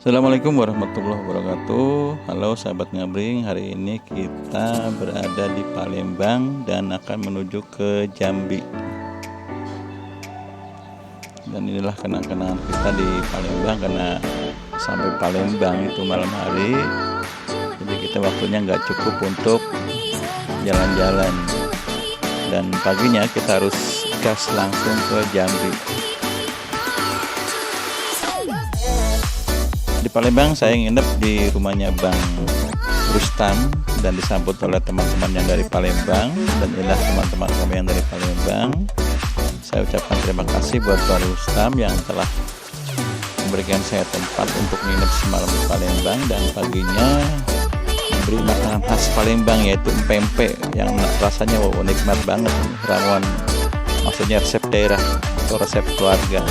Assalamualaikum warahmatullahi wabarakatuh. Halo sahabat Ngabring, hari ini kita berada di Palembang dan akan menuju ke Jambi. Dan inilah kenang-kenangan kita di Palembang, karena sampai Palembang itu malam hari, jadi kita waktunya nggak cukup untuk jalan-jalan, dan paginya kita harus gas langsung ke Jambi. Di Palembang saya nginep di rumahnya Bang Rustam dan disambut oleh teman-teman yang dari Palembang, dan inilah teman-teman kami yang dari Palembang. Saya ucapkan terima kasih buat Bang Rustam yang telah memberikan saya tempat untuk nginep semalam di Palembang, dan paginya memberi makanan khas Palembang yaitu pempek yang rasanya nikmat banget, ramuan, maksudnya resep daerah atau resep keluarga.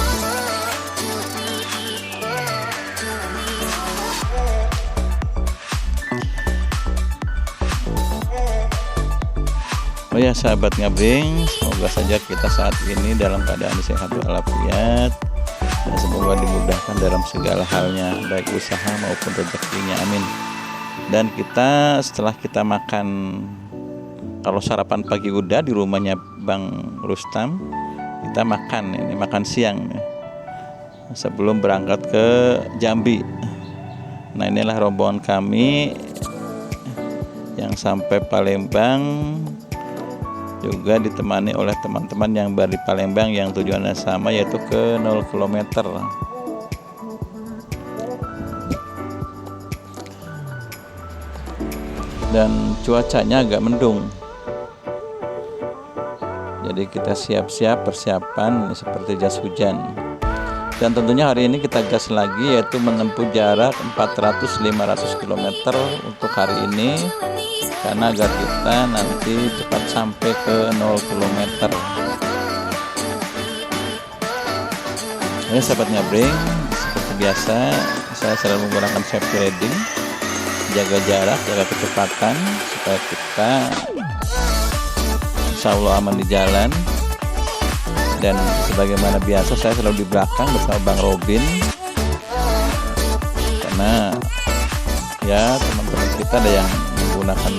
Oh ya sahabat Ngabring, semoga saja kita saat ini dalam keadaan sehat walafiat, dan semoga dimudahkan dalam segala halnya, baik usaha maupun rezekinya, amin. Dan kita setelah kita makan, kalau sarapan pagi udah di rumahnya Bang Rustam, kita makan siang sebelum berangkat ke Jambi. Nah, inilah rombongan kami yang sampai Palembang, juga ditemani oleh teman-teman yang dari Palembang yang tujuannya sama, yaitu ke 0 km. Dan cuacanya agak mendung, jadi kita siap-siap persiapan seperti jas hujan. Dan tentunya hari ini kita gas lagi, yaitu menempuh jarak 400-500 km untuk hari ini, karena agar kita nanti cepat sampai ke 0 km. Ini sahabat Ngabring, seperti biasa saya selalu menggunakan safety riding, jaga jarak, jaga kecepatan supaya kita insya Allah aman di jalan. Dan sebagaimana biasa saya selalu di belakang bersama Bang Robin, karena ya teman-teman kita ada yang menggunakan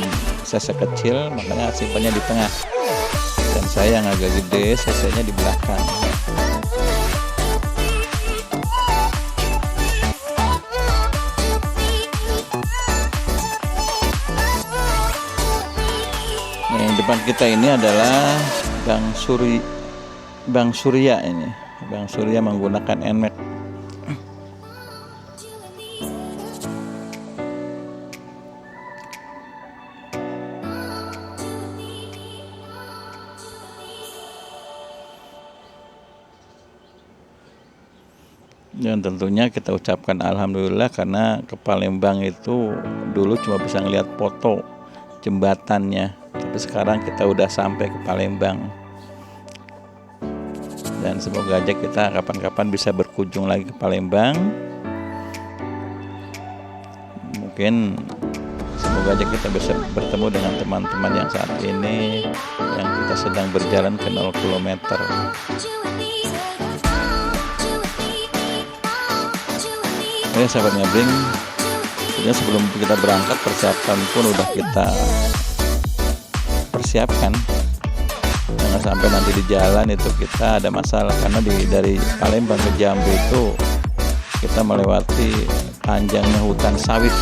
cc kecil, makanya simpannya di tengah, dan saya yang agak gede cc-nya di belakang. Nah, yang depan kita ini adalah Bang Surya ini. Bang Surya menggunakan NMAX. Dan tentunya kita ucapkan alhamdulillah, karena ke Palembang itu dulu cuma bisa ngelihat foto jembatannya, tapi sekarang kita udah sampai ke Palembang. Dan semoga aja kita kapan-kapan bisa berkunjung lagi ke Palembang. Mungkin semoga aja kita bisa bertemu dengan teman-teman yang saat ini yang kita sedang berjalan ke 0 km. Ya sahabat Ngabring, sebelum kita berangkat persiapan pun udah kita persiapkan. Jangan sampai nanti di jalan itu kita ada masalah, karena dari Palembang ke Jambi itu kita melewati panjangnya hutan sawit.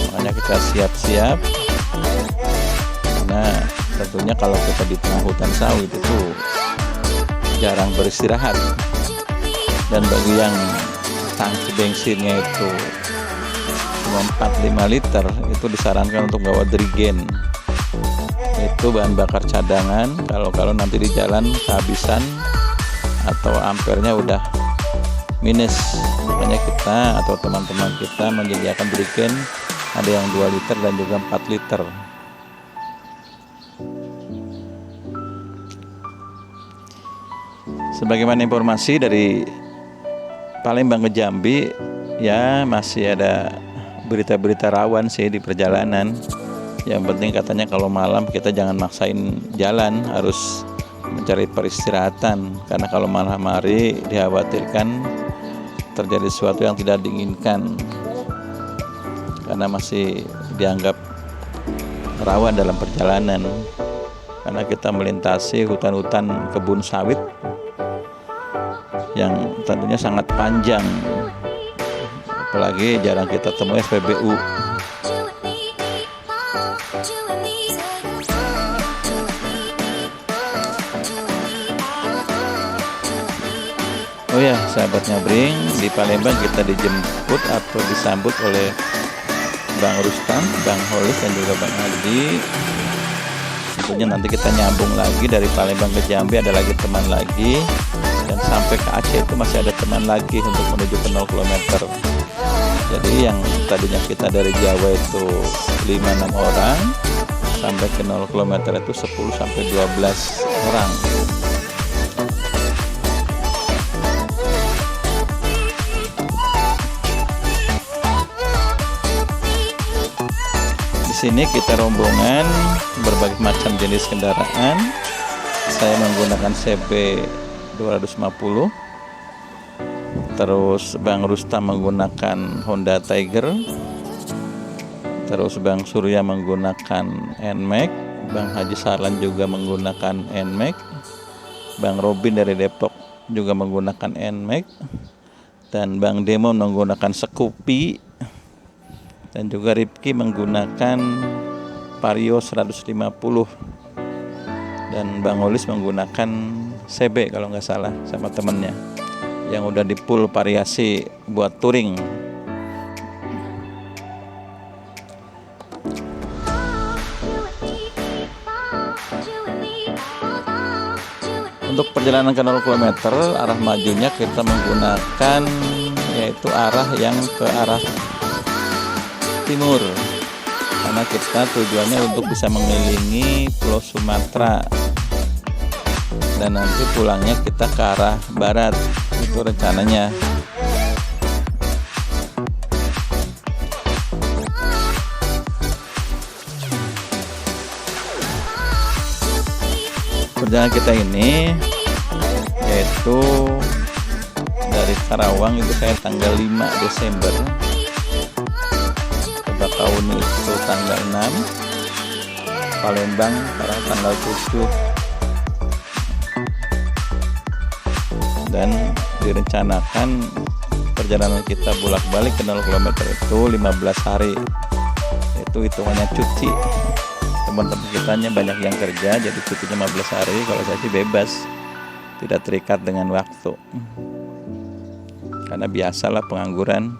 Makanya kita siap-siap, karena tentunya kalau kita di tengah hutan sawit itu jarang beristirahat. Dan bagi yang tangki bensinnya itu cuma 4-5 liter, itu disarankan untuk bawa Drigen. Itu bahan bakar cadangan kalau nanti di jalan kehabisan atau ampernya udah minus. Makanya kita atau teman-teman kita menyediakan Drigen, ada yang 2 liter dan juga 4 liter. Sebagaimana informasi dari Palembang ke Jambi, ya masih ada berita-berita rawan sih di perjalanan. Yang penting katanya kalau malam kita jangan maksain jalan, harus mencari peristirahatan, karena kalau malam hari dikhawatirkan terjadi sesuatu yang tidak diinginkan, karena masih dianggap rawan dalam perjalanan, karena kita melintasi hutan-hutan kebun sawit yang tentunya sangat panjang, apalagi jarang kita temui SPBU. Oh ya, sahabat Ngabring, di Palembang kita dijemput atau disambut oleh Bang Rustam, Bang Holis, dan juga Bang Adi. Tentunya nanti kita nyambung lagi dari Palembang ke Jambi, ada lagi teman lagi, dan sampai ke Aceh itu masih ada teman lagi untuk menuju ke 0 km. Jadi yang tadinya kita dari Jawa itu 5-6 orang, sampai ke 0 km itu 10-12 orang. Di sini kita rombongan berbagai macam jenis kendaraan. Saya menggunakan CB 250. Terus Bang Rustam menggunakan Honda Tiger. Terus Bang Surya menggunakan NMAX. Bang Haji Sarlan juga menggunakan NMAX. Bang Robin dari Depok juga menggunakan NMAX. Dan Bang Demo menggunakan Scoopy. Dan juga Ripki menggunakan Vario 150, dan Bang Olis menggunakan CB kalau nggak salah sama temennya yang udah di full variasi buat touring. Untuk perjalanan ke 0 km arah majunya kita menggunakan yaitu arah yang ke arah timur, karena kita tujuannya untuk bisa mengelilingi Pulau Sumatera, dan nanti pulangnya kita ke arah barat, itu rencananya. Perjalanan kita ini yaitu dari Karawang itu saya tanggal 5 Desember, Bakahuni itu tanggal 6, Palembang pada tanggal 7, dan direncanakan perjalanan kita bolak-balik ke 0 km itu 15 hari. Itu hitungannya cuti. Teman-teman kitanya banyak yang kerja, jadi cutinya 15 hari. Kalau saya sih bebas, tidak terikat dengan waktu, karena biasalah pengangguran.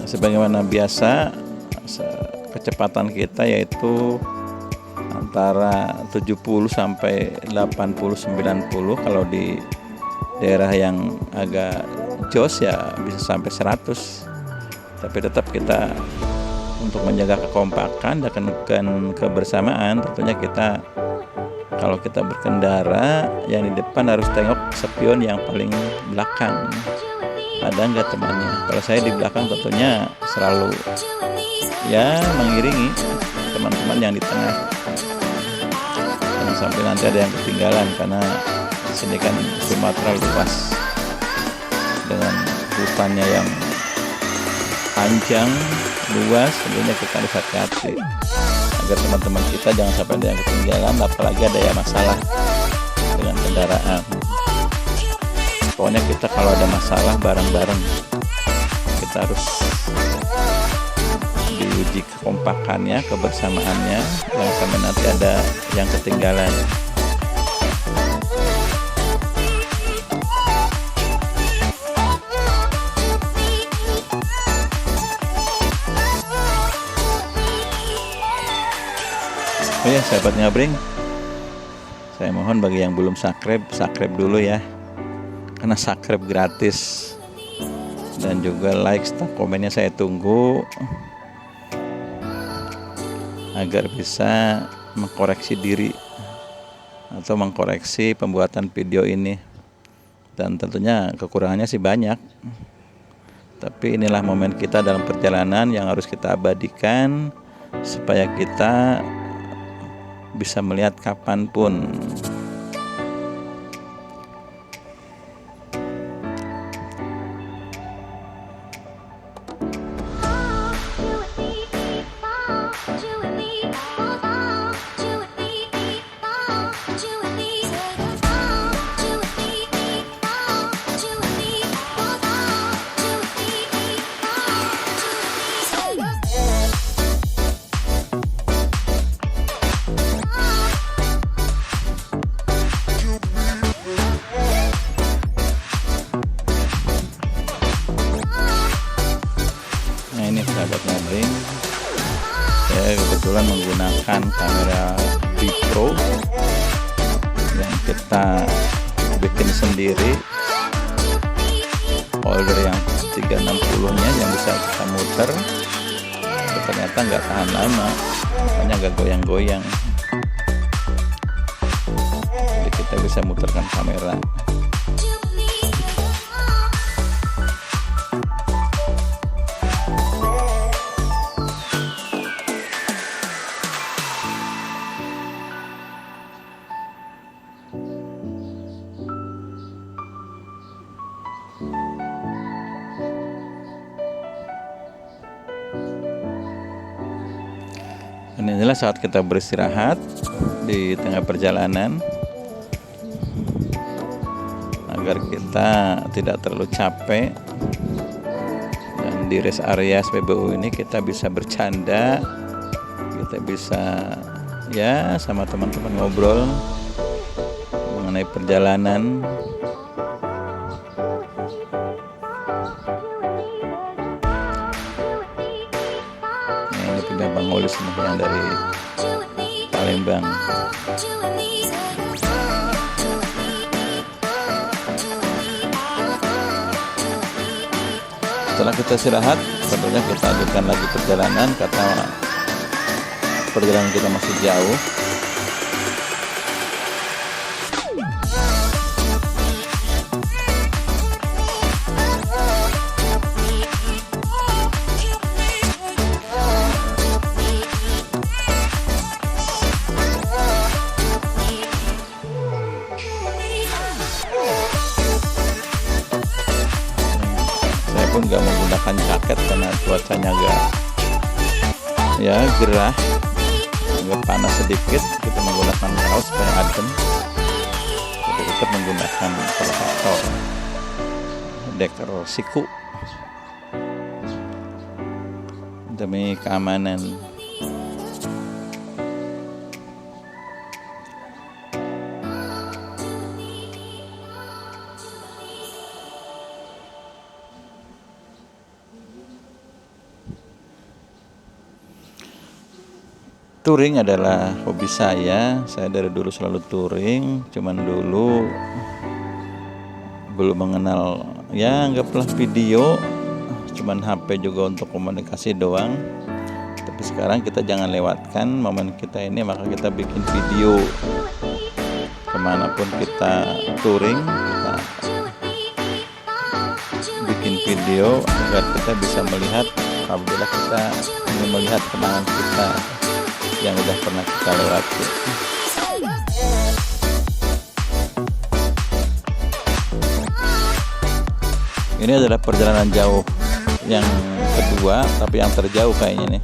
Sebagaimana biasa, kecepatan kita yaitu antara 70 sampai 80-90. Kalau di daerah yang agak jos ya bisa sampai 100. Tapi tetap kita untuk menjaga kekompakan dan kebersamaan, tentunya kita kalau kita berkendara yang di depan harus tengok spion yang paling belakang, ada nggak temannya. Kalau saya di belakang tentunya selalu ya mengiringi teman-teman yang di tengah, jangan sampai nanti ada yang ketinggalan, karena di sini kan Sumatera luas dengan hutannya yang panjang luas, tentunya kita harus hati-hati agar teman-teman kita jangan sampai ada yang ketinggalan, apalagi ada yang masalah dengan kendaraan. Pokoknya kita kalau ada masalah bareng-bareng, kita harus diuji kekompakannya, kebersamaannya, jangan sampai nanti ada yang ketinggalan. Oh ya, sahabat Ngabring, saya mohon bagi yang belum subscribe dulu ya, karena subscribe gratis, dan juga like, komennya saya tunggu agar bisa mengkoreksi diri atau mengkoreksi pembuatan video ini. Dan tentunya kekurangannya sih banyak, Tapi inilah momen kita dalam perjalanan yang harus kita abadikan supaya kita bisa melihat kapanpun. Nah ini sahabat ngabling, saya kebetulan menggunakan kamera Pro yang kita bikin sendiri, holder yang 360 nya yang bisa kita muter. Ternyata nggak tahan lama, makanya agak goyang-goyang. Jadi kita bisa muterkan kamera. Dan inilah saat kita beristirahat di tengah perjalanan agar kita tidak terlalu capek. Dan di rest area SPBU ini kita bisa bercanda, kita bisa ya sama teman-teman ngobrol mengenai perjalanan. Ini punya Bang Olis nih yang dari Palembang. Setelah kita istirahat, tentunya kita lanjutkan lagi perjalanan karena perjalanan kita masih jauh. Pun gak menggunakan jaket karena cuacanya agak ya gerah, agak panas sedikit. Kita menggunakan kaos supaya adem. Jadi kita menggunakan protector deker siku demi keamanan. Touring adalah hobi saya. Saya dari dulu selalu touring. Cuman dulu belum mengenal, ya anggaplah video. Cuman HP juga untuk komunikasi doang. Tapi sekarang kita jangan lewatkan momen kita ini, maka kita bikin video. Kemanapun kita touring, kita bikin video agar kita bisa melihat, apabila kita ingin melihat kenangan kita yang udah pernah kita lewati. Ini adalah perjalanan jauh yang kedua, tapi yang terjauh kayaknya nih.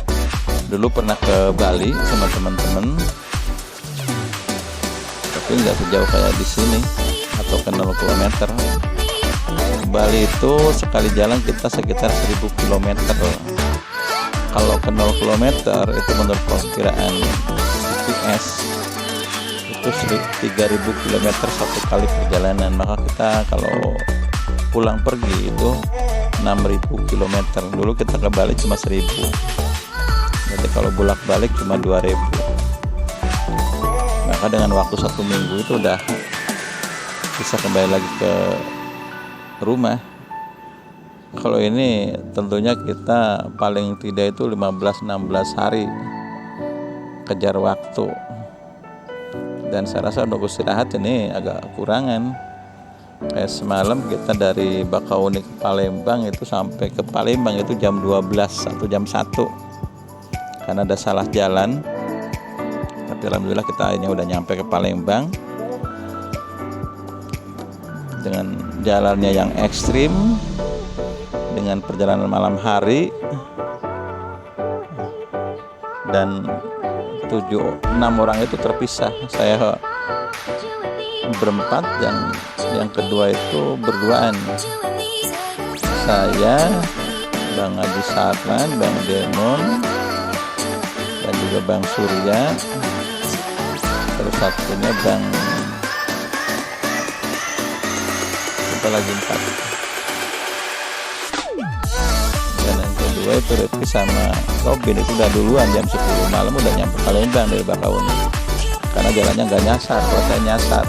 Dulu pernah ke Bali sama teman-teman, tapi nggak sejauh kayak di sini atau ke 0 km. Bali itu sekali jalan kita sekitar 1000 km. Kalau ke 0 km itu menurut perkiraan GPS itu 3000 km satu kali perjalanan. Maka kita kalau pulang pergi itu 6000 km. Dulu kita ke Bali cuma 1000. Jadi kalau bolak-balik cuma 2000. Maka dengan waktu 1 minggu itu udah bisa kembali lagi ke rumah. Kalau ini tentunya kita paling tidak itu 15-16 hari kejar waktu. Dan saya rasa untuk istirahat ini agak kurangan. Kayak semalam kita dari Bakauni ke Palembang itu sampai ke Palembang itu jam 12 atau jam 1 karena ada salah jalan. Tapi alhamdulillah kita akhirnya udah nyampe ke Palembang dengan jalannya yang ekstrim, dengan perjalanan malam hari, dan 6 orang itu terpisah. Saya berempat, yang kedua itu berduaan. Saya, Bang Haji Sarlan, Bang Demon, dan juga Bang Surya. Terus satunya Bang, kita lagi 4. Dan yang kedua itu Rifki sama Robin itu udah duluan jam 10 malam udah nyampe Palembang dari Bakauni. Karena jalannya nggak nyasar, kalau saya nyasar.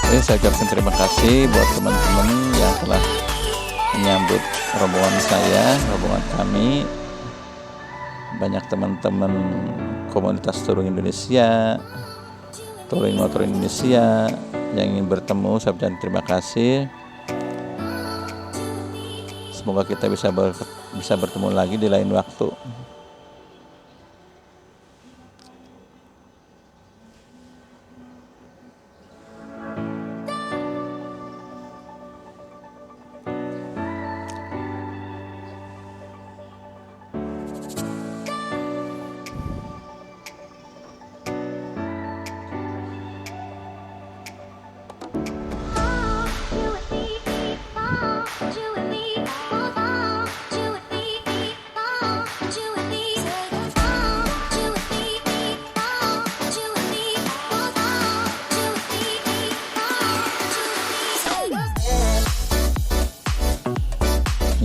Oke, saya ucapkan terima kasih buat teman-teman yang telah menyambut rombongan saya, rombongan kami. Banyak teman-teman komunitas touring Indonesia, touring motor Indonesia yang ingin bertemu. Saya ucapkan terima kasih. Semoga kita bisa bertemu lagi di lain waktu.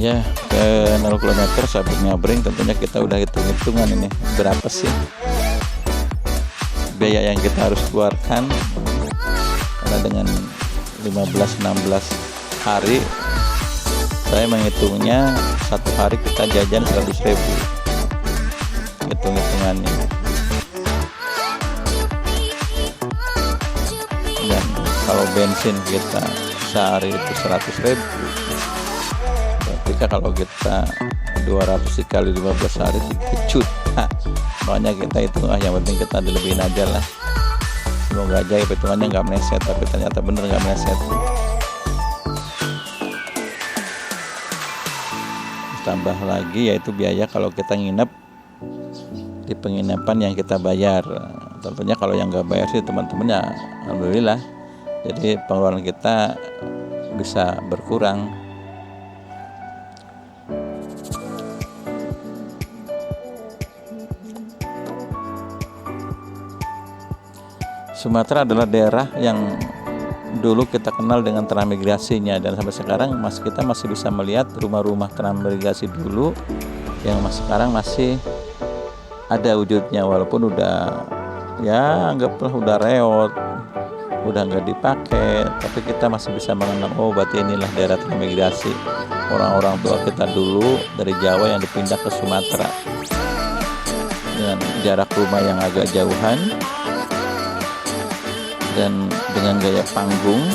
Ya, ke 0 km sampai Ngabring tentunya kita udah hitung-hitungan ini berapa sih biaya yang kita harus keluarkan, karena dengan 15-16 hari saya menghitungnya satu hari kita jajan 100.000 hitung-hitungannya. Dan kalau bensin kita sehari itu 100.000, ketika kalau kita 200 dikali 15 hari 3 juta. Makanya kita itu yang penting kita dilebihin aja lah. Semoga aja hitungannya nggak meleset, tapi ternyata bener nggak meleset. Tambah lagi yaitu biaya kalau kita nginep di penginapan yang kita bayar. Tentunya kalau yang nggak bayar sih teman-teman ya alhamdulillah, jadi pengeluaran kita bisa berkurang. Sumatera adalah daerah yang dulu kita kenal dengan transmigrasinya, dan sampai sekarang kita masih bisa melihat rumah-rumah transmigrasi dulu yang sekarang masih ada wujudnya, walaupun udah ya anggaplah udah reot, udah nggak dipakai, tapi kita masih bisa mengenal, oh berarti inilah daerah transmigrasi orang-orang tua kita dulu dari Jawa yang dipindah ke Sumatera dengan jarak rumah yang agak jauhan dan dengan gaya panggung,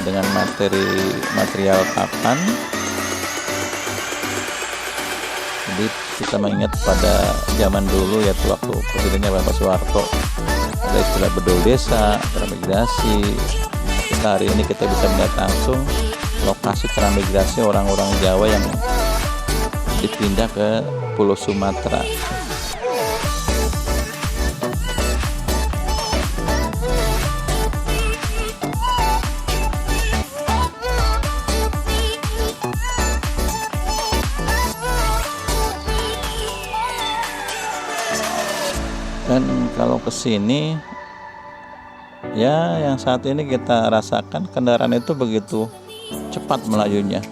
dengan material papan. Jadi kita mengingat pada zaman dulu yaitu waktu presidennya Bapak Soeharto ada istilah bedol desa, transmigrasi. Kita hari ini kita bisa melihat langsung lokasi transmigrasi orang-orang Jawa yang dipindah ke Pulau Sumatera. Dan kalau ke sini ya yang saat ini kita rasakan kendaraan itu begitu cepat melayunya,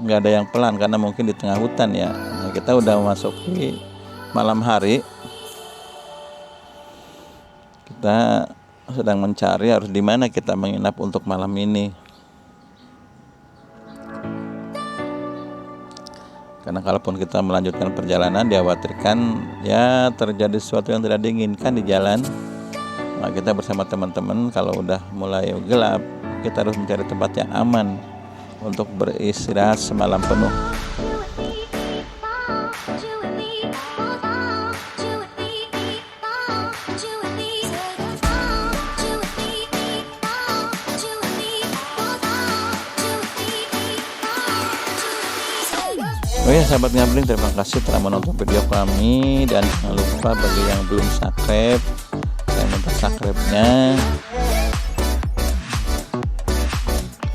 nggak ada yang pelan karena mungkin di tengah hutan ya. Nah, kita udah memasuki malam hari, kita sedang mencari harus di mana kita menginap untuk malam ini. Karena kalaupun kita melanjutkan perjalanan, dikhawatirkan ya terjadi sesuatu yang tidak diinginkan di jalan. Nah, kita bersama teman-teman kalau udah mulai gelap, kita harus mencari tempat yang aman untuk beristirahat semalam penuh. Oh ya sahabat Ngabling, terima kasih telah menonton video kami, dan jangan lupa bagi yang belum subscribe, saya minta subscribe-nya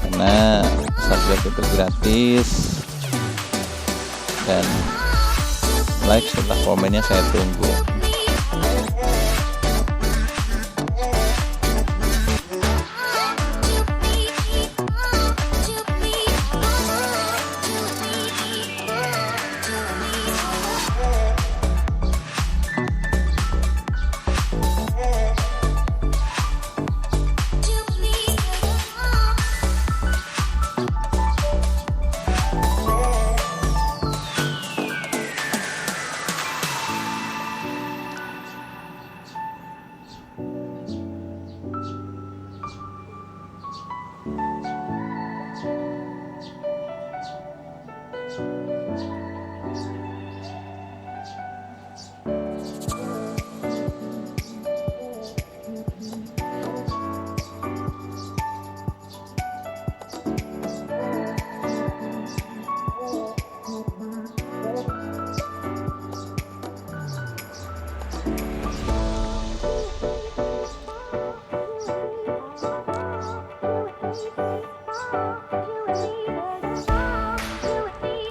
karena subscribe itu gratis, dan like serta komennya saya tunggu.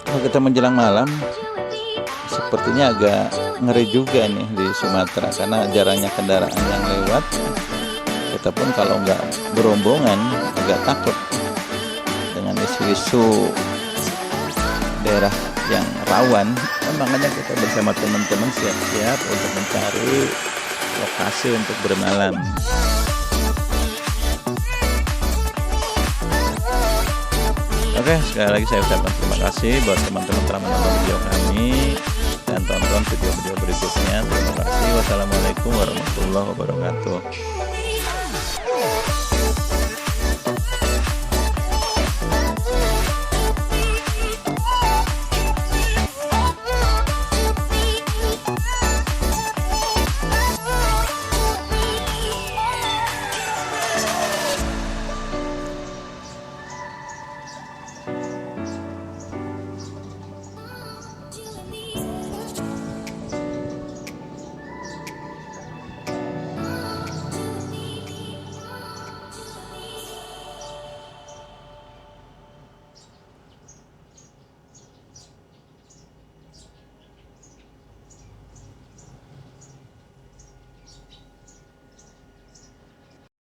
Kalau kita menjelang malam, sepertinya agak ngeri juga nih di Sumatera karena jarangnya kendaraan yang lewat. Kita pun kalau nggak berombongan agak takut dengan isu-isu daerah yang rawan. Makanya kita bersama teman-teman siap-siap untuk mencari lokasi untuk bermalam. Oke, sekali lagi saya ucapkan terima kasih buat teman-teman telah menonton video kami, dan tonton video-video berikutnya. Terima kasih. Wassalamualaikum warahmatullahi wabarakatuh.